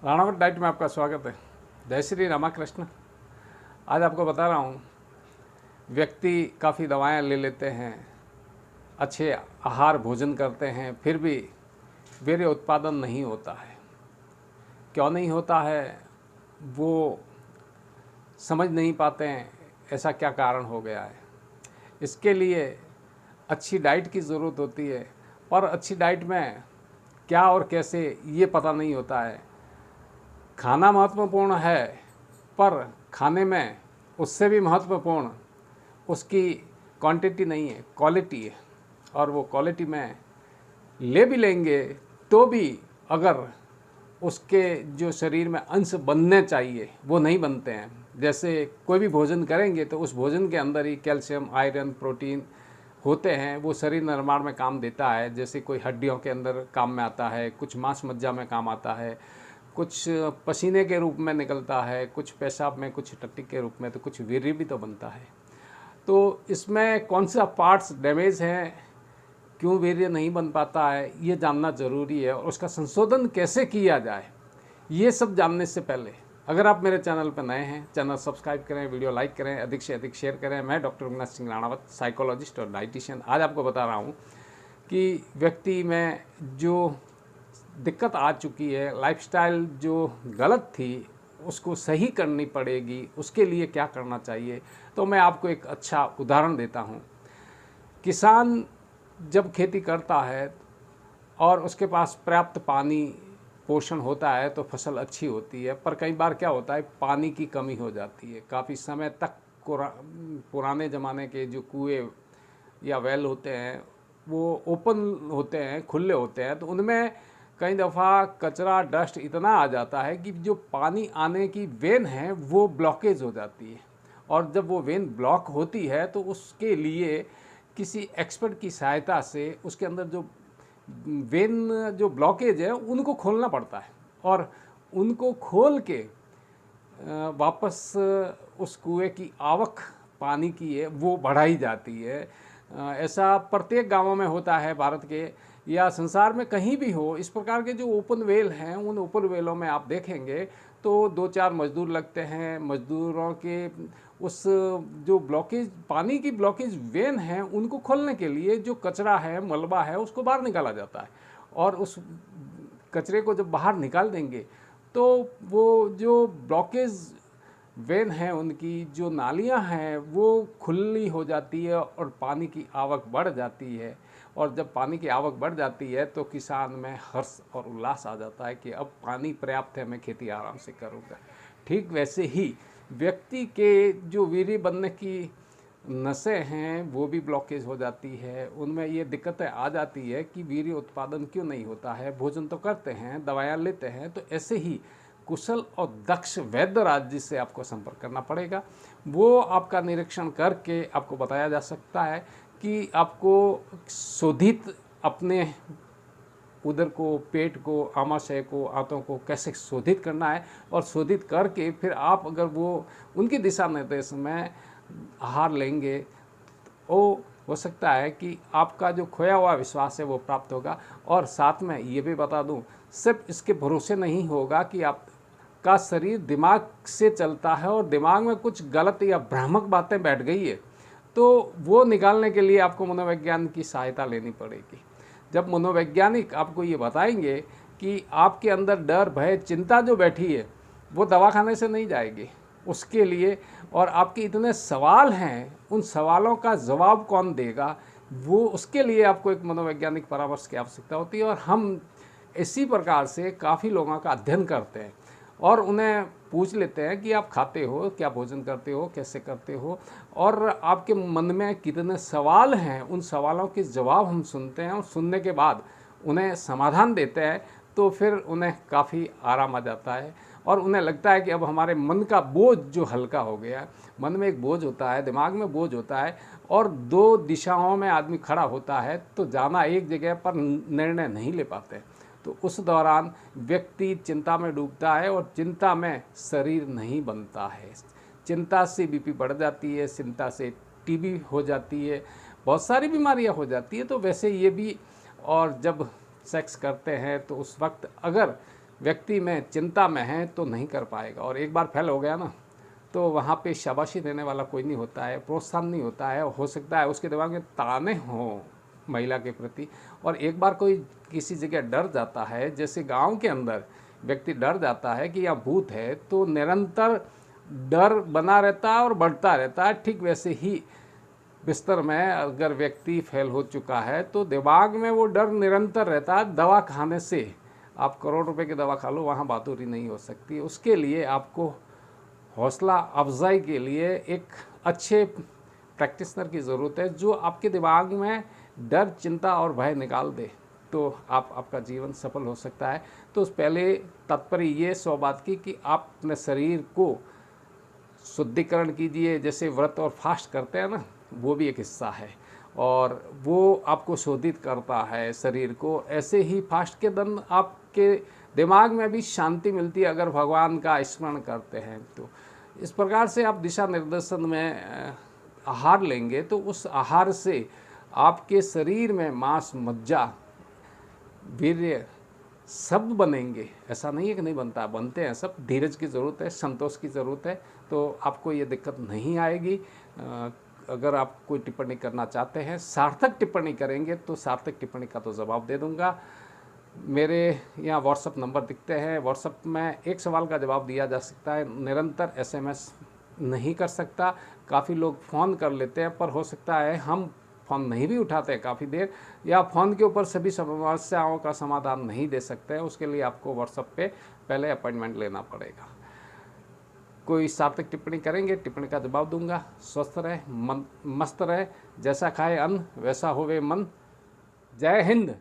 Ranawat diet में आपका स्वागत है। जय श्री रामाकृष्ण। आज आपको बता रहा हूँ, व्यक्ति काफ़ी दवाएं ले लेते हैं, अच्छे आहार भोजन करते हैं, फिर भी वीर्य उत्पादन नहीं होता है। क्यों नहीं होता है वो समझ नहीं पाते हैं, ऐसा क्या कारण हो गया है। इसके लिए अच्छी डाइट की ज़रूरत होती है, और अच्छी डाइट में क्या और कैसे ये पता नहीं होता है। खाना महत्वपूर्ण है, पर खाने में उससे भी महत्वपूर्ण उसकी क्वांटिटी नहीं है, क्वालिटी है। और वो क्वालिटी में ले भी लेंगे तो भी अगर उसके जो शरीर में अंश बनने चाहिए वो नहीं बनते हैं। जैसे कोई भी भोजन करेंगे तो उस भोजन के अंदर ही कैल्शियम, आयरन, प्रोटीन होते हैं, वो शरीर निर्माण में काम देता है। जैसे कोई हड्डियों के अंदर काम में आता है, कुछ मांस मज्जा में काम आता है, कुछ पसीने के रूप में निकलता है, कुछ पेशाब में, कुछ टट्टी के रूप में, तो कुछ वीर्य भी तो बनता है। तो इसमें कौन सा पार्ट्स डैमेज हैं, क्यों वीर्य नहीं बन पाता है, ये जानना ज़रूरी है। और उसका संशोधन कैसे किया जाए, ये सब जानने से पहले अगर आप मेरे चैनल पर नए हैं, चैनल सब्सक्राइब करें, वीडियो लाइक करें, अधिक से अधिक शेयर करें। मैं डॉक्टर अविनाश सिंह राणावत, साइकोलॉजिस्ट और डाइटिशियन। आज आपको बता रहा हूँ कि व्यक्ति में जो दिक्कत आ चुकी है, लाइफस्टाइल जो गलत थी उसको सही करनी पड़ेगी, उसके लिए क्या करना चाहिए। तो मैं आपको एक अच्छा उदाहरण देता हूँ। किसान जब खेती करता है और उसके पास पर्याप्त पानी पोषण होता है तो फसल अच्छी होती है, पर कई बार क्या होता है, पानी की कमी हो जाती है। काफ़ी समय तक पुराने ज़माने के जो कुएँ या वेल होते हैं वो ओपन होते हैं, खुले होते हैं, तो उनमें कई दफ़ा कचरा, डस्ट इतना आ जाता है कि जो पानी आने की वेन है वो ब्लॉकेज हो जाती है। और जब वो वेन ब्लॉक होती है तो उसके लिए किसी एक्सपर्ट की सहायता से उसके अंदर जो वेन जो ब्लॉकेज है उनको खोलना पड़ता है, और उनको खोल के वापस उस कुएं की आवक पानी की है वो बढ़ाई जाती है। ऐसा प्रत्येक गांवों में होता है, भारत के या संसार में कहीं भी हो। इस प्रकार के जो ओपन वेल हैं, उन ओपन वेलों में आप देखेंगे तो 2-4 मजदूर लगते हैं। मजदूरों के उस जो ब्लॉकेज, पानी की ब्लॉकेज वेन है, उनको खोलने के लिए जो कचरा है, मलबा है, उसको बाहर निकाला जाता है। और उस कचरे को जब बाहर निकाल देंगे तो वो जो ब्लॉकेज वेन है, उनकी जो नालियां हैं वो खुली हो जाती है और पानी की आवक बढ़ जाती है। और जब पानी की आवक बढ़ जाती है तो किसान में हर्ष और उल्लास आ जाता है कि अब पानी पर्याप्त है, मैं खेती आराम से करूँगा। ठीक वैसे ही व्यक्ति के जो वीर्य बनने की नसें हैं वो भी ब्लॉकेज हो जाती है। उनमें ये दिक्कतें आ जाती है कि वीर्य उत्पादन क्यों नहीं होता है। भोजन तो करते हैं, दवाइयाँ लेते हैं। तो ऐसे ही कुशल और दक्ष वैद्यराज जी से आपको संपर्क करना पड़ेगा। वो आपका निरीक्षण करके आपको बताया जा सकता है कि आपको शोधित अपने उदर को, पेट को, आमाशय को, आंतों को कैसे शोधित करना है। और शोधित करके फिर आप अगर वो उनके दिशा निर्देश में आहार लेंगे तो हो सकता है कि आपका जो खोया हुआ विश्वास है वो प्राप्त होगा। और साथ में ये भी बता दूं, सिर्फ इसके भरोसे नहीं होगा कि आपका शरीर दिमाग से चलता है और दिमाग में कुछ गलत या भ्रामक बातें बैठ गई है, तो वो निकालने के लिए आपको मनोविज्ञान की सहायता लेनी पड़ेगी। जब मनोवैज्ञानिक आपको ये बताएंगे कि आपके अंदर डर, भय, चिंता जो बैठी है वो दवाखाने से नहीं जाएगी उसके लिए। और आपके इतने सवाल हैं, उन सवालों का जवाब कौन देगा, वो उसके लिए आपको एक मनोवैज्ञानिक परामर्श की आवश्यकता होती है। और हम इसी प्रकार से काफ़ी लोगों का अध्ययन करते हैं और उन्हें पूछ लेते हैं कि आप खाते हो, क्या भोजन करते हो, कैसे करते हो, और आपके मन में कितने सवाल हैं। उन सवालों के जवाब हम सुनते हैं और सुनने के बाद उन्हें समाधान देते हैं। तो फिर उन्हें काफ़ी आराम आ जाता है और उन्हें लगता है कि अब हमारे मन का बोझ जो हल्का हो गया। मन में एक बोझ होता है, दिमाग में बोझ होता है, और 2 दिशाओं में आदमी खड़ा होता है तो जाना एक जगह पर निर्णय नहीं ले पाते। तो उस दौरान व्यक्ति चिंता में डूबता है और चिंता में शरीर नहीं बनता है। चिंता से बीपी बढ़ जाती है, चिंता से टीबी हो जाती है, बहुत सारी बीमारियां हो जाती है। तो वैसे ये भी। और जब सेक्स करते हैं तो उस वक्त अगर व्यक्ति में चिंता में है तो नहीं कर पाएगा, और एक बार फेल हो गया ना तो वहाँ पे शाबाशी देने वाला कोई नहीं होता है, प्रोत्साहन नहीं होता है। हो सकता है उसके दिमाग में ताने हों महिला के प्रति, और एक बार कोई किसी जगह डर जाता है, जैसे गांव के अंदर व्यक्ति डर जाता है कि यहाँ भूत है, तो निरंतर डर बना रहता है और बढ़ता रहता है। ठीक वैसे ही बिस्तर में अगर व्यक्ति फेल हो चुका है तो दिमाग में वो डर निरंतर रहता है। दवा खाने से आप करोड़ रुपए की दवा खा लो, वहाँ बहादुरी नहीं हो सकती। उसके लिए आपको हौसला अफजाई के लिए एक अच्छे प्रैक्टिशनर की ज़रूरत है, जो आपके दिमाग में डर, चिंता और भय निकाल दे, तो आपका जीवन सफल हो सकता है। तो उस पहले तात्पर्य ये 100 बात की कि आप अपने शरीर को शुद्धिकरण कीजिए। जैसे व्रत और फास्ट करते हैं ना, वो भी एक हिस्सा है और वो आपको शोधित करता है शरीर को। ऐसे ही फास्ट के दिन आपके दिमाग में भी शांति मिलती है अगर भगवान का स्मरण करते हैं। तो इस प्रकार से आप दिशा निर्देशन में आहार लेंगे तो उस आहार से आपके शरीर में मांस, मज्जा, वीर्य सब बनेंगे। ऐसा नहीं है कि नहीं बनता, बनते हैं सब। धीरज की ज़रूरत है, संतोष की ज़रूरत है, तो आपको ये दिक्कत नहीं आएगी। अगर आप कोई टिप्पणी करना चाहते हैं, सार्थक टिप्पणी करेंगे तो सार्थक टिप्पणी का तो जवाब दे दूंगा। मेरे यहाँ व्हाट्सअप नंबर दिखते हैं, व्हाट्सअप में एक सवाल का जवाब दिया जा सकता है, निरंतर SMS नहीं कर सकता। काफ़ी लोग फ़ोन कर लेते हैं, पर हो सकता है हम फ़ोन नहीं भी उठाते हैं काफ़ी देर, या फ़ोन के ऊपर सभी समस्याओं का समाधान नहीं दे सकते हैं। उसके लिए आपको व्हाट्सएप पे पहले अपॉइंटमेंट लेना पड़ेगा। कोई सार्थक टिप्पणी करेंगे, टिप्पणी का जवाब दूंगा। स्वस्थ रहे, मन मस्त रहे, जैसा खाए अन्न वैसा होवे मन। जय हिंद।